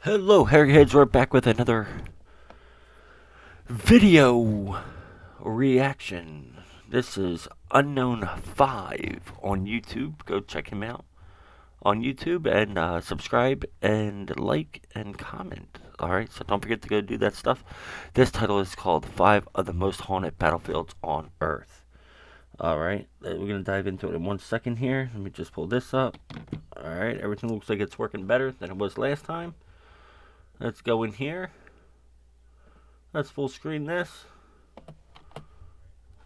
Hello, Harryheads. We're back with another video reaction. This is Unknown 5 on YouTube. Go check him out on YouTube and subscribe and like and comment. Alright, so don't forget to go do that stuff. This title is called 5 of the Most Haunted Battlefields on Earth. Alright, we're going to dive into it in 1 second here. Let me just pull this up. Alright, everything looks like it's working better than it was last time. Let's go in here. Let's full screen this.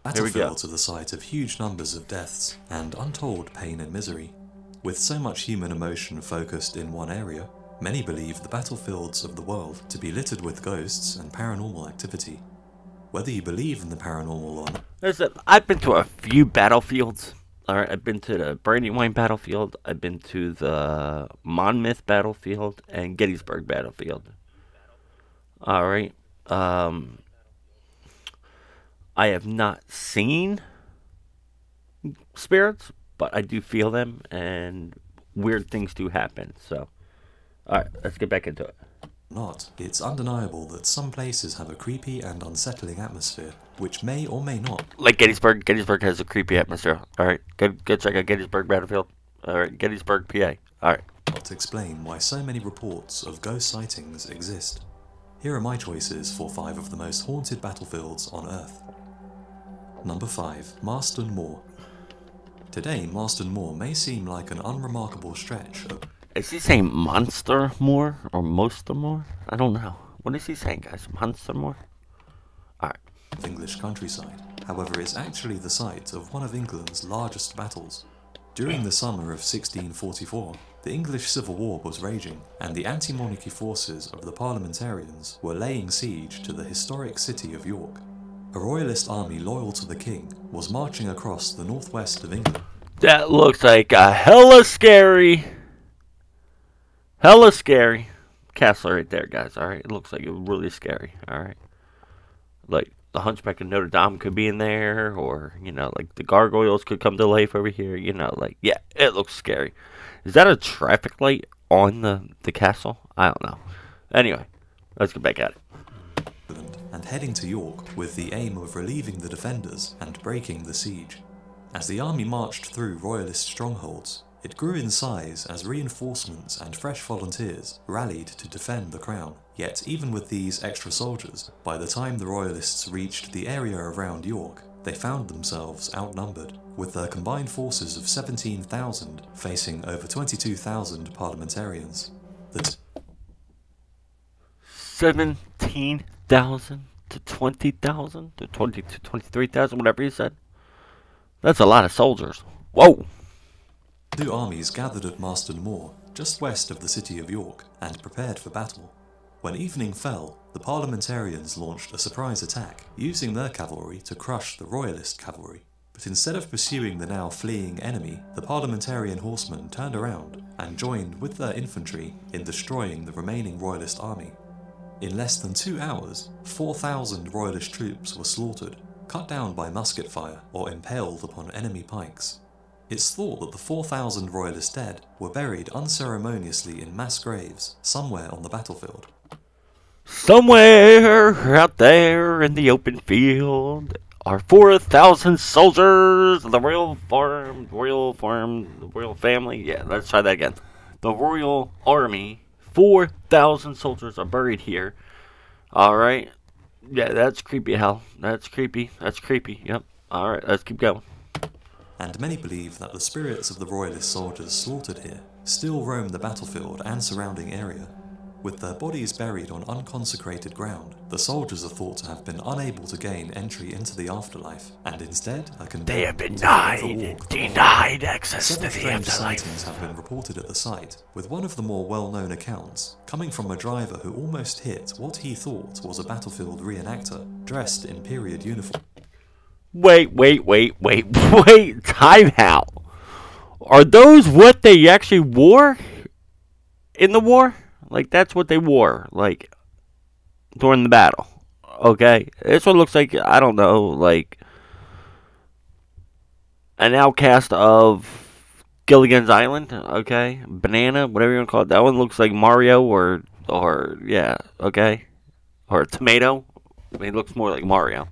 Battlefields are the site of huge numbers of deaths and untold pain and misery. With so much human emotion focused in one area, many believe the battlefields of the world to be littered with ghosts and paranormal activity. Whether you believe in the paranormal or not. Listen, I've been to a few battlefields. Alright, I've been to the Brandywine battlefield, I've been to the Monmouth battlefield, and Gettysburg battlefield. Alright, I have not seen spirits, but I do feel them, and weird things do happen, so. Alright, let's get back into it. It's undeniable that some places have a creepy and unsettling atmosphere, which may or may not. Like Gettysburg. Gettysburg has a creepy atmosphere. Alright, go check out Gettysburg battlefield. Alright, Gettysburg, PA. Alright. To explain why so many reports of ghost sightings exist. Here are my choices for 5 of the most haunted battlefields on Earth. Number 5. Marston Moore. Today, Marston Moore may seem like an unremarkable stretch of... Is he saying Monster Moore or Moster Moore? I don't know. What is he saying, guys? Monster Moore? Alright. English countryside. However, it's actually the site of one of England's largest battles. During the summer of 1644, the English Civil War was raging, and the anti-monarchy forces of the parliamentarians were laying siege to the historic city of York. A royalist army loyal to the king was marching across the northwest of England. That looks like a hella scary castle right there, guys. Alright, it looks like it's really scary. Alright. Like, the Hunchback of Notre Dame could be in there, or, you know, like, the gargoyles could come to life over here, you know, like, yeah, it looks scary. Is that a traffic light on the castle? I don't know. Anyway, let's get back at it. And heading to York with the aim of relieving the defenders and breaking the siege. As the army marched through royalist strongholds, it grew in size as reinforcements and fresh volunteers rallied to defend the crown. Yet even with these extra soldiers, by the time the royalists reached the area around York, they found themselves outnumbered, with their combined forces of 17,000 facing over 22,000 parliamentarians. 17,000 to 20,000 to 20 to 23,000, whatever you said. That's a lot of soldiers. Whoa! Two armies gathered at Marston Moor, just west of the city of York, and prepared for battle. When evening fell, the parliamentarians launched a surprise attack, using their cavalry to crush the royalist cavalry. But instead of pursuing the now fleeing enemy, the parliamentarian horsemen turned around and joined with their infantry in destroying the remaining royalist army. In less than 2 hours, 4,000 royalist troops were slaughtered, cut down by musket fire or impaled upon enemy pikes. It's thought that the 4,000 royalist dead were buried unceremoniously in mass graves somewhere on the battlefield. Somewhere out there in the open field are 4,000 soldiers of the royal family. Yeah, let's try that again. The royal army, 4,000 soldiers are buried here. Alright. Yeah, that's creepy hell. That's creepy. Yep. Alright, let's keep going. And many believe that the spirits of the royalist soldiers slaughtered here still roam the battlefield and surrounding area. With their bodies buried on unconsecrated ground, the soldiers are thought to have been unable to gain entry into the afterlife, and instead are condemned. They have been denied access to the strange afterlife. Sightings have been reported at the site, with one of the more well-known accounts coming from a driver who almost hit what he thought was a battlefield reenactor, dressed in period uniform. Wait, time out. Are those what they actually wore in the war? Like, that's what they wore, like, during the battle. Okay? This one looks like, I don't know, like, an outcast of Gilligan's Island, okay? Banana, whatever you want to call it. That one looks like Mario or or yeah, okay, or a tomato. I mean, he looks more like Mario.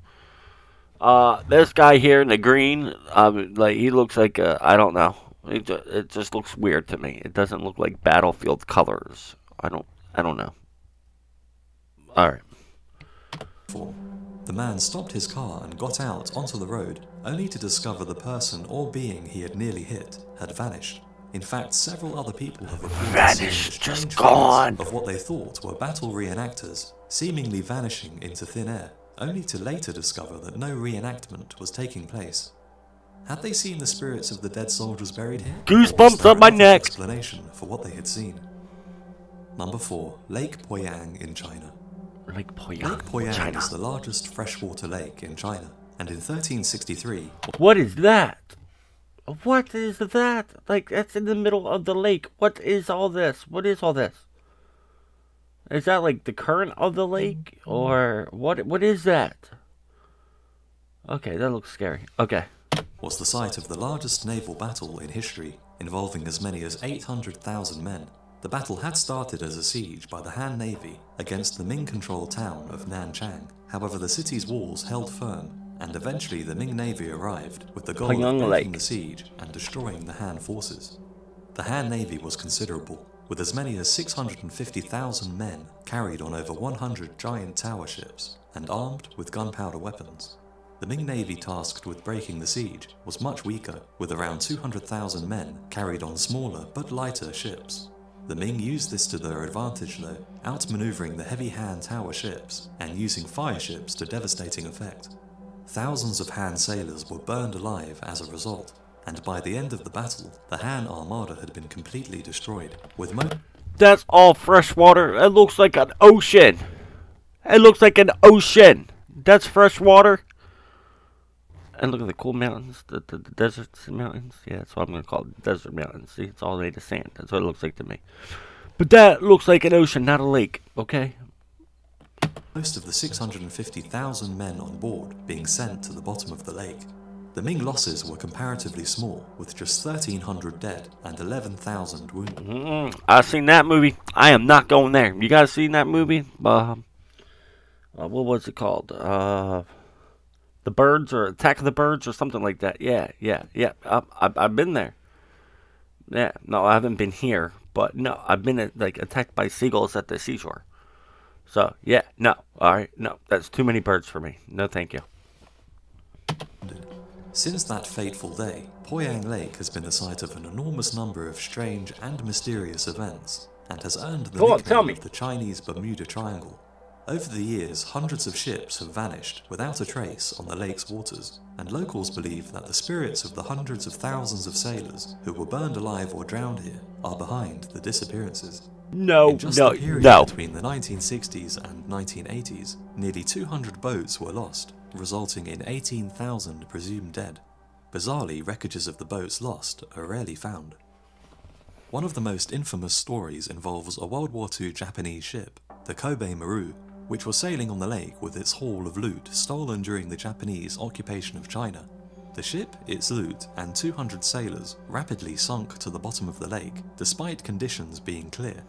This guy here in the green, like he looks like I don't know. It just looks weird to me. It doesn't look like Battlefield colors. I don't know. All right. The man stopped his car and got out onto the road, only to discover the person or being he had nearly hit had vanished. In fact, several other people have reported seeing strange figures of what they thought were battle reenactors, seemingly vanishing into thin air, only to later discover that no reenactment was taking place. Had they seen the spirits of the dead soldiers buried here? Goosebumps up my neck! Explanation for what they had seen. Number 4. Lake Poyang in China. Lake Poyang, Poyang is the largest freshwater lake in China, and in 1363... What is that? What is that? Like, that's in the middle of the lake. What is all this? What is all this? Is that like the current of the lake? Or what is that? Okay, that looks scary. Okay. Was the site of the largest naval battle in history, involving as many as 800,000 men. The battle had started as a siege by the Han Navy against the Ming-controlled town of Nanchang. However, the city's walls held firm, and eventually the Ming Navy arrived with the goal of breaking the siege and destroying the Han forces. The Han Navy was considerable, with as many as 650,000 men carried on over 100 giant tower ships and armed with gunpowder weapons. The Ming Navy tasked with breaking the siege was much weaker, with around 200,000 men carried on smaller but lighter ships. The Ming used this to their advantage though, outmaneuvering the heavy Han tower ships and using fire ships to devastating effect. Thousands of Han sailors were burned alive as a result, and by the end of the battle, the Han armada had been completely destroyed, with most... That's all fresh water. It looks like an ocean. It looks like an ocean. That's fresh water. And look at the cool mountains, the desert mountains. Yeah, that's what I'm going to call it, desert mountains. See, it's all made of sand. That's what it looks like to me. But that looks like an ocean, not a lake, okay? Most of the 650,000 men on board being sent to the bottom of the lake. The Ming losses were comparatively small, with just 1,300 dead and 11,000 wounded. I've seen that movie. I am not going there. You guys seen that movie? What was it called? The Birds, or Attack of the Birds, or something like that. Yeah. I've been there. Yeah, no, I haven't been here, but no, I've been attacked by seagulls at the seashore. So yeah, no, all right, no, that's too many birds for me. No, thank you. Since that fateful day, Poyang Lake has been the site of an enormous number of strange and mysterious events, and has earned the nickname of the Chinese Bermuda Triangle. Over the years, hundreds of ships have vanished without a trace on the lake's waters, and locals believe that the spirits of the hundreds of thousands of sailors who were burned alive or drowned here are behind the disappearances. In just the period between the 1960s and 1980s, nearly 200 boats were lost, resulting in 18,000 presumed dead. Bizarrely, wreckages of the boats lost are rarely found. One of the most infamous stories involves a World War II Japanese ship, the Kobe Maru, which was sailing on the lake with its haul of loot stolen during the Japanese occupation of China. The ship, its loot, and 200 sailors rapidly sunk to the bottom of the lake, despite conditions being clear.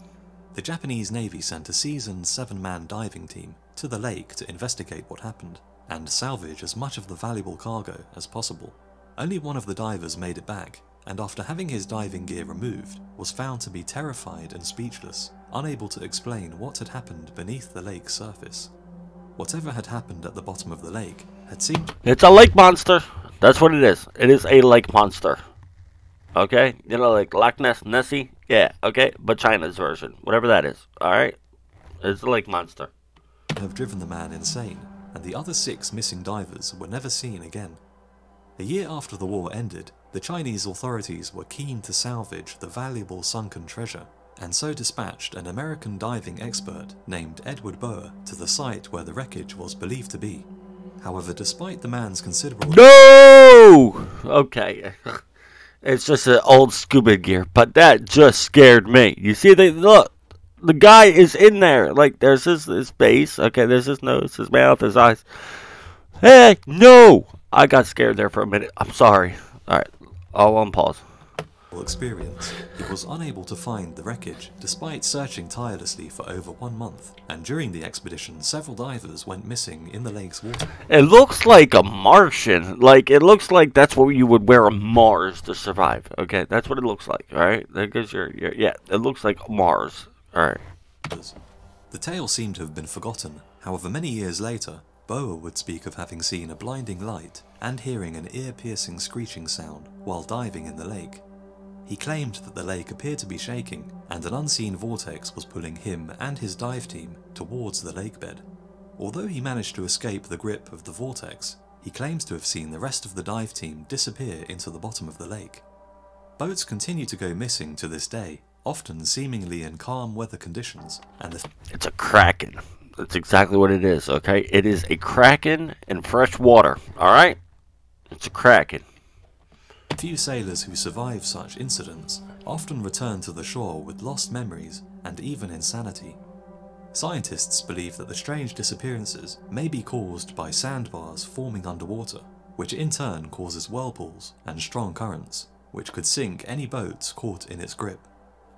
The Japanese Navy sent a seasoned 7-man diving team to the lake to investigate what happened, and salvage as much of the valuable cargo as possible. Only one of the divers made it back, and after having his diving gear removed, was found to be terrified and speechless, unable to explain what had happened beneath the lake's surface. Whatever had happened at the bottom of the lake had seemed... It's a lake monster! That's what it is. It is a lake monster. Okay? You know, like Loch Ness, Nessie? Yeah, okay? But China's version. Whatever that is. Alright? It's a lake monster. ...have driven the man insane, and the other 6 missing divers were never seen again. A year after the war ended, the Chinese authorities were keen to salvage the valuable sunken treasure, and so dispatched an American diving expert named Edward Boer to the site where the wreckage was believed to be. However, despite the man's considerable... No! Okay. It's just an old scuba gear, but that just scared me. You see, look, the guy is in there. Like, there's his face. Okay, there's his nose, his mouth, his eyes. Hey, no! I got scared there for a minute. I'm sorry. Alright, I'll unpause. experience, he was unable to find the wreckage despite searching tirelessly for over 1 month, and during the expedition several divers went missing in the lake's water. It looks like a Martian. Like, it looks like that's what you would wear on Mars to survive. Okay, that's what it looks like, alright? Because yeah, it looks like Mars. Alright. The tale seemed to have been forgotten. However, many years later, Boer would speak of having seen a blinding light and hearing an ear-piercing screeching sound while diving in the lake. He claimed that the lake appeared to be shaking, and an unseen vortex was pulling him and his dive team towards the lake bed. Although he managed to escape the grip of the vortex, he claims to have seen the rest of the dive team disappear into the bottom of the lake. Boats continue to go missing to this day, often seemingly in calm weather conditions, and it's a kraken. That's exactly what it is, okay? It is a kraken in fresh water, alright? It's a kraken. Few sailors who survive such incidents often return to the shore with lost memories and even insanity. Scientists believe that the strange disappearances may be caused by sandbars forming underwater, which in turn causes whirlpools and strong currents, which could sink any boats caught in its grip.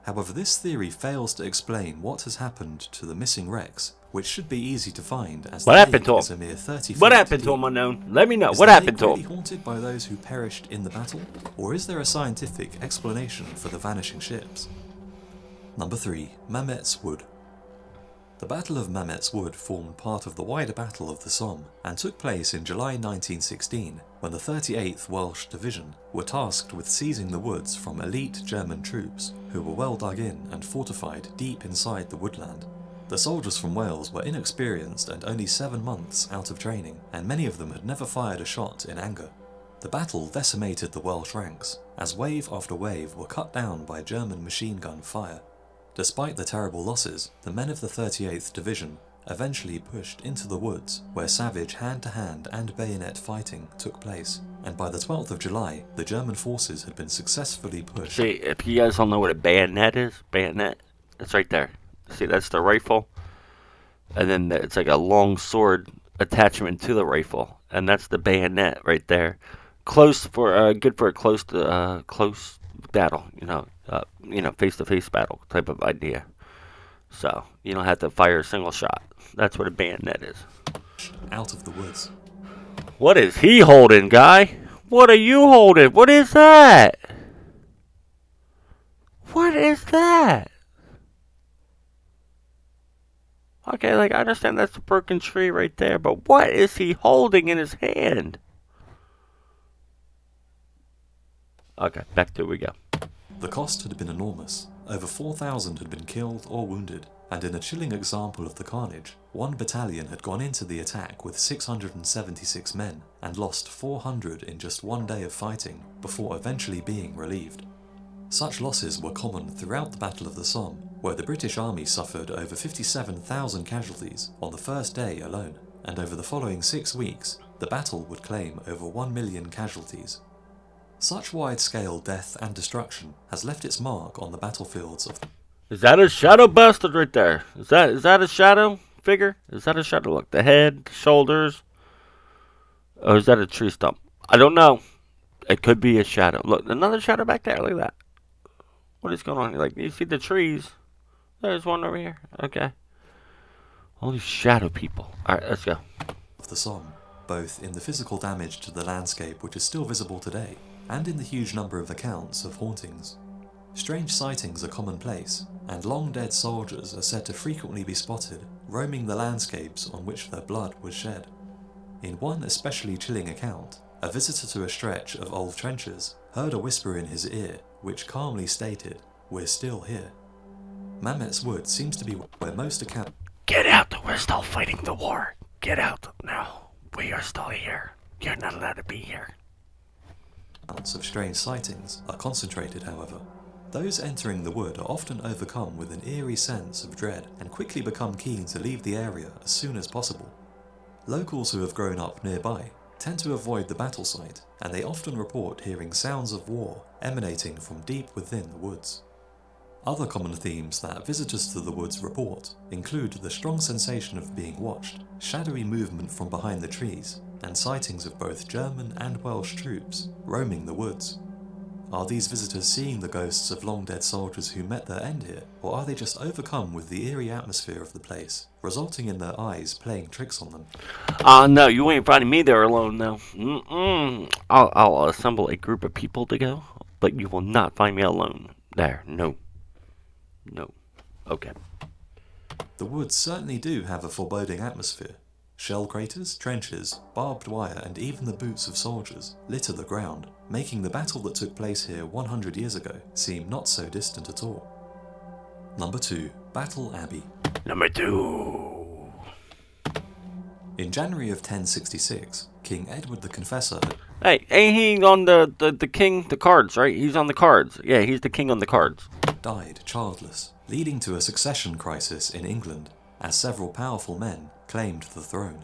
However, this theory fails to explain what has happened to the missing wrecks, which should be easy to find as what happened to is a mere 30 feet What happened to him, unknown? Let me know. What happened to him? Is the lake really haunted by those who perished in the battle, or is there a scientific explanation for the vanishing ships? Number 3. Mametz Wood. The Battle of Mametz Wood formed part of the wider Battle of the Somme and took place in July 1916 when the 38th Welsh Division were tasked with seizing the woods from elite German troops who were well dug in and fortified deep inside the woodland. The soldiers from Wales were inexperienced and only 7 months out of training, and many of them had never fired a shot in anger. The battle decimated the Welsh ranks, as wave after wave were cut down by German machine gun fire. Despite the terrible losses, the men of the 38th Division eventually pushed into the woods, where savage hand-to-hand and bayonet fighting took place, and by the 12th of July, the German forces had been successfully pushed. See, if you guys don't know what a bayonet is, it's right there. See, that's the rifle, and then it's like a long sword attachment to the rifle, and that's the bayonet right there. Close for good for a close battle, face-to-face battle type of idea. So you don't have to fire a single shot. That's what a bayonet is. Out of the woods. What is he holding, guy? What are you holding? What is that? What is that? Okay, like, I understand that's a broken tree right there, but what is he holding in his hand? Okay, back to it we go. The cost had been enormous. Over 4,000 had been killed or wounded, and in a chilling example of the carnage, one battalion had gone into the attack with 676 men and lost 400 in just 1 day of fighting before eventually being relieved. Such losses were common throughout the Battle of the Somme, where the British Army suffered over 57,000 casualties on the first day alone, and over the following 6 weeks, the battle would claim over 1 million casualties. Such wide-scale death and destruction has left its mark on the battlefields of... Is that a shadow bastard right there? Is that a shadow figure? Is that a shadow? Look, the head, the shoulders. Or is that a tree stump? I don't know. It could be a shadow. Look, another shadow back there. Look at that. What is going on? Like, you see the trees? There's one over here. Okay. All these shadow people. Alright, let's go. Of the Somme, both in the physical damage to the landscape which is still visible today, and in the huge number of accounts of hauntings. Strange sightings are commonplace, and long-dead soldiers are said to frequently be spotted roaming the landscapes on which their blood was shed. In one especially chilling account, a visitor to a stretch of old trenches heard a whisper in his ear which calmly stated, "We're still here." Mametz Wood seems to be where most accounts... Get out! We're still fighting the war! Get out! No, we are still here. You're not allowed to be here. Accounts of strange sightings are concentrated, however. Those entering the wood are often overcome with an eerie sense of dread and quickly become keen to leave the area as soon as possible. Locals who have grown up nearby tend to avoid the battle site, and they often report hearing sounds of war emanating from deep within the woods. Other common themes that visitors to the woods report include the strong sensation of being watched, shadowy movement from behind the trees, and sightings of both German and Welsh troops roaming the woods. Are these visitors seeing the ghosts of long-dead soldiers who met their end here, or are they just overcome with the eerie atmosphere of the place, resulting in their eyes playing tricks on them? No, you ain't finding me there alone, though. I'll assemble a group of people to go, but you will not find me alone. There, no. No. Okay. The woods certainly do have a foreboding atmosphere. Shell craters, trenches, barbed wire, and even the boots of soldiers litter the ground, making the battle that took place here 100 years ago seem not so distant at all. Number 2. Battle Abbey. Number 2. In January of 1066, King Edward the Confessor... Hey, ain't he on the king, the cards, right? He's on the cards. Yeah, he's the king on the cards. ...died childless, leading to a succession crisis in England, as several powerful men claimed the throne.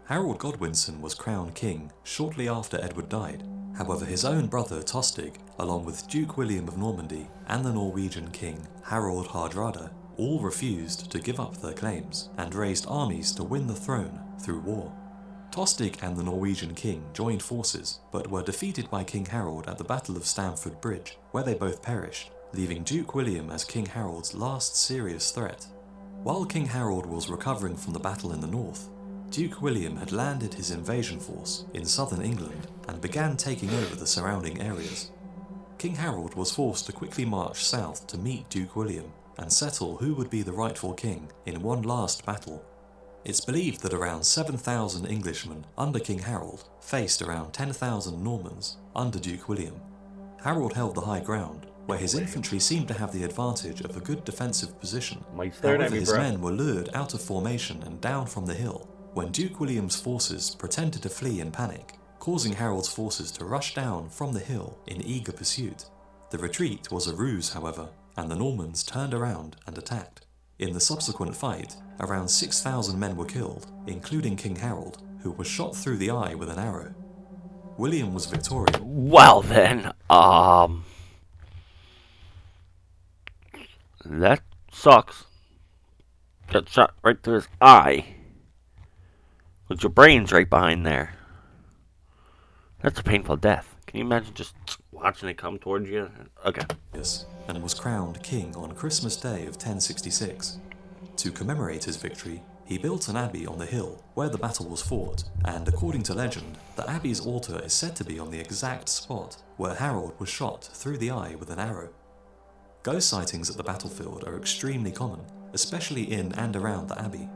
Harold Godwinson was crowned king shortly after Edward died. However, his own brother Tostig, along with Duke William of Normandy and the Norwegian king Harald Hardrada, all refused to give up their claims and raised armies to win the throne through war. Tostig and the Norwegian king joined forces, but were defeated by King Harold at the Battle of Stamford Bridge, where they both perished, leaving Duke William as King Harold's last serious threat. While King Harold was recovering from the battle in the north, Duke William had landed his invasion force in southern England and began taking over the surrounding areas. King Harold was forced to quickly march south to meet Duke William and settle who would be the rightful king in one last battle. It's believed that around 7,000 Englishmen under King Harold faced around 10,000 Normans under Duke William. Harold held the high ground, where his infantry seemed to have the advantage of a good defensive position. However, his men were lured out of formation and down from the hill when Duke William's forces pretended to flee in panic, causing Harold's forces to rush down from the hill in eager pursuit. The retreat was a ruse, however, and the Normans turned around and attacked. In the subsequent fight, around 6,000 men were killed, including King Harold, who was shot through the eye with an arrow. William was victorious. Well then, that sucks. Got shot right through his eye. With your brains right behind there. That's a painful death. Can you imagine just watching it come towards you? Okay. Yes, and was crowned king on Christmas Day of 1066. To commemorate his victory, he built an abbey on the hill where the battle was fought, and according to legend, the abbey's altar is said to be on the exact spot where Harold was shot through the eye with an arrow. Ghost sightings at the battlefield are extremely common, especially in and around the abbey.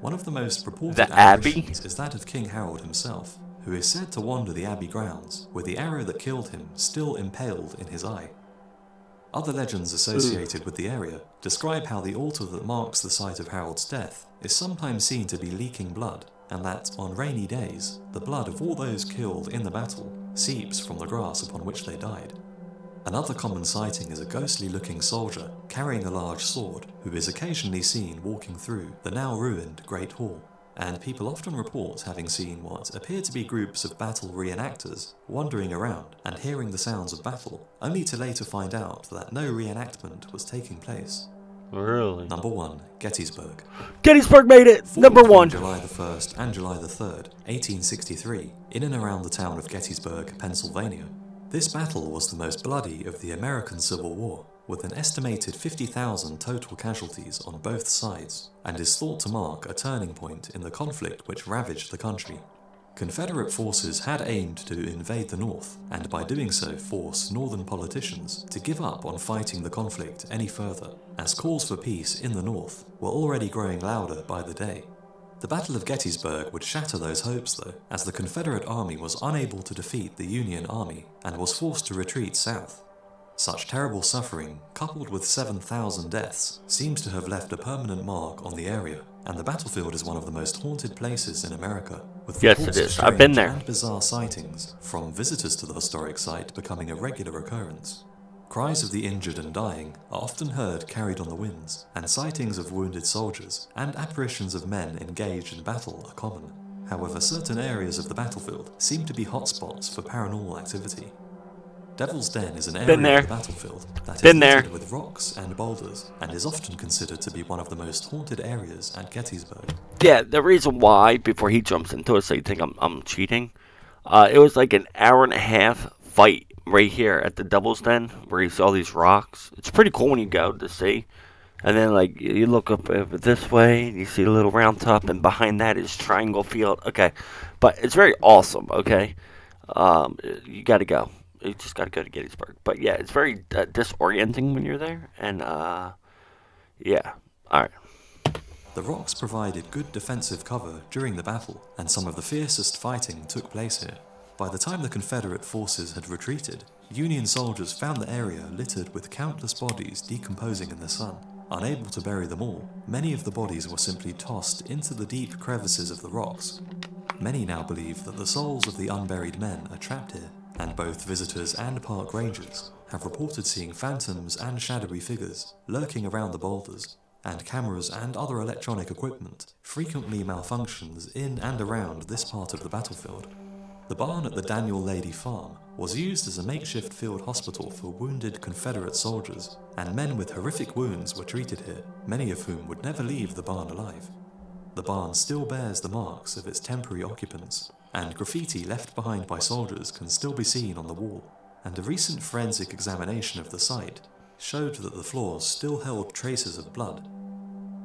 One of the most reported apparitions is that of King Harold himself, who is said to wander the abbey grounds with the arrow that killed him still impaled in his eye. Other legends associated with the area describe how the altar that marks the site of Harold's death is sometimes seen to be leaking blood, and that on rainy days, the blood of all those killed in the battle seeps from the grass upon which they died. Another common sighting is a ghostly-looking soldier carrying a large sword who is occasionally seen walking through the now-ruined Great Hall, and people often report having seen what appear to be groups of battle reenactors wandering around and hearing the sounds of battle, only to later find out that no reenactment was taking place. Really? Number 1. Gettysburg. Gettysburg made it! Number 1! July the 1st and July the 3rd, 1863, in and around the town of Gettysburg, Pennsylvania. This battle was the most bloody of the American Civil War, with an estimated 50,000 total casualties on both sides, and is thought to mark a turning point in the conflict which ravaged the country. Confederate forces had aimed to invade the North, and by doing so force Northern politicians to give up on fighting the conflict any further, as calls for peace in the North were already growing louder by the day. The Battle of Gettysburg would shatter those hopes though, as the Confederate Army was unable to defeat the Union Army and was forced to retreat south. Such terrible suffering, coupled with 7,000 deaths, seems to have left a permanent mark on the area, and the battlefield is one of the most haunted places in America, with yes, it is. I've been there. And bizarre sightings from visitors to the historic site becoming a regular occurrence. Cries of the injured and dying are often heard carried on the winds, and sightings of wounded soldiers and apparitions of men engaged in battle are common. However, certain areas of the battlefield seem to be hotspots for paranormal activity. Devil's Den is an area of the battlefield that is littered with rocks and boulders, and is often considered to be one of the most haunted areas at Gettysburg. Yeah, the reason why, before he jumps into it, so you think I'm cheating, it was like an hour and a half fight right here at the Devil's Den, where you see all these rocks. It's pretty cool when you go to see. And then, like, you look up this way, and you see a little round top, and behind that is Triangle Field. Okay, but it's very awesome, okay? You got to go. You just got to go to Gettysburg. But, yeah, it's very disorienting when you're there. And, yeah. All right. The rocks provided good defensive cover during the battle, and some of the fiercest fighting took place here. By the time the Confederate forces had retreated, Union soldiers found the area littered with countless bodies decomposing in the sun. Unable to bury them all, many of the bodies were simply tossed into the deep crevices of the rocks. Many now believe that the souls of the unburied men are trapped here, and both visitors and park rangers have reported seeing phantoms and shadowy figures lurking around the boulders, and cameras and other electronic equipment frequently malfunctions in and around this part of the battlefield. The barn at the Daniel Lady Farm was used as a makeshift field hospital for wounded Confederate soldiers, and men with horrific wounds were treated here, many of whom would never leave the barn alive. The barn still bears the marks of its temporary occupants, and graffiti left behind by soldiers can still be seen on the wall, and a recent forensic examination of the site showed that the floors still held traces of blood.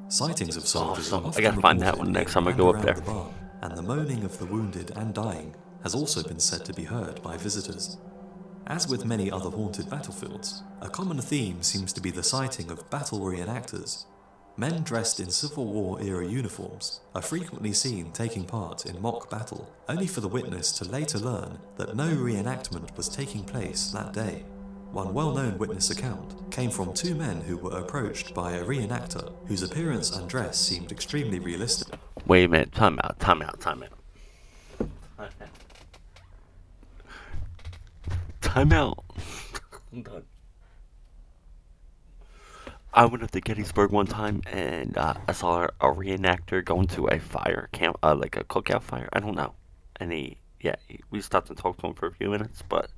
Sightings of soldiers are often I gotta find that one next time I go up there. the barn, and the moaning of the wounded and dying has also been said to be heard by visitors. As with many other haunted battlefields, a common theme seems to be the sighting of battle reenactors. Men dressed in Civil War era uniforms are frequently seen taking part in mock battle, only for the witness to later learn that no reenactment was taking place that day. One well-known witness account came from two men who were approached by a reenactor whose appearance and dress seemed extremely realistic. Wait a minute. Time out. Time out. I'm done. I went up to Gettysburg one time, and I saw a reenactor going to a fire camp, like a cookout fire. I don't know. And we stopped and talked to him for a few minutes. But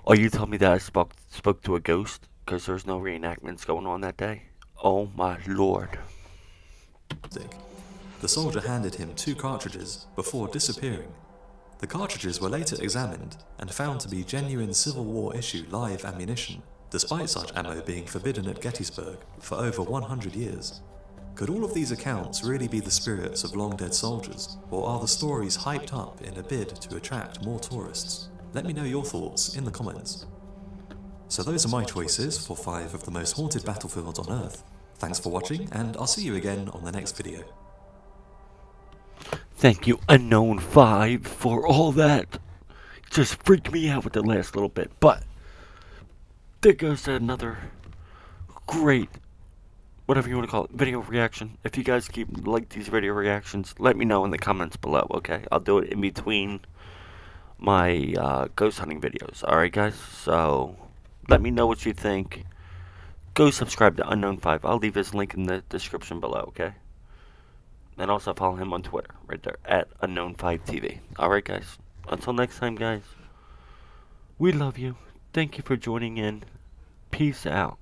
are you telling me that I spoke to a ghost because there's no reenactments going on that day? Oh my lord! The soldier handed him 2 cartridges before disappearing. The cartridges were later examined and found to be genuine Civil War issue live ammunition, despite such ammo being forbidden at Gettysburg for over 100 years. Could all of these accounts really be the spirits of long-dead soldiers, or are the stories hyped up in a bid to attract more tourists? Let me know your thoughts in the comments. So those are my choices for 5 of the most haunted battlefields on Earth. Thanks for watching, and I'll see you again on the next video. Thank you, Unknown 5, for all that. Just freaked me out with the last little bit, but there goes another great, whatever you want to call it, video reaction. If you guys like these video reactions, let me know in the comments below, okay? I'll do it in between my ghost hunting videos, alright guys? So, let me know what you think. Go subscribe to Unknown 5. I'll leave his link in the description below, okay? And also follow him on Twitter, right there, at Unknown5TV. Alright guys, until next time guys, we love you. Thank you for joining in. Peace out.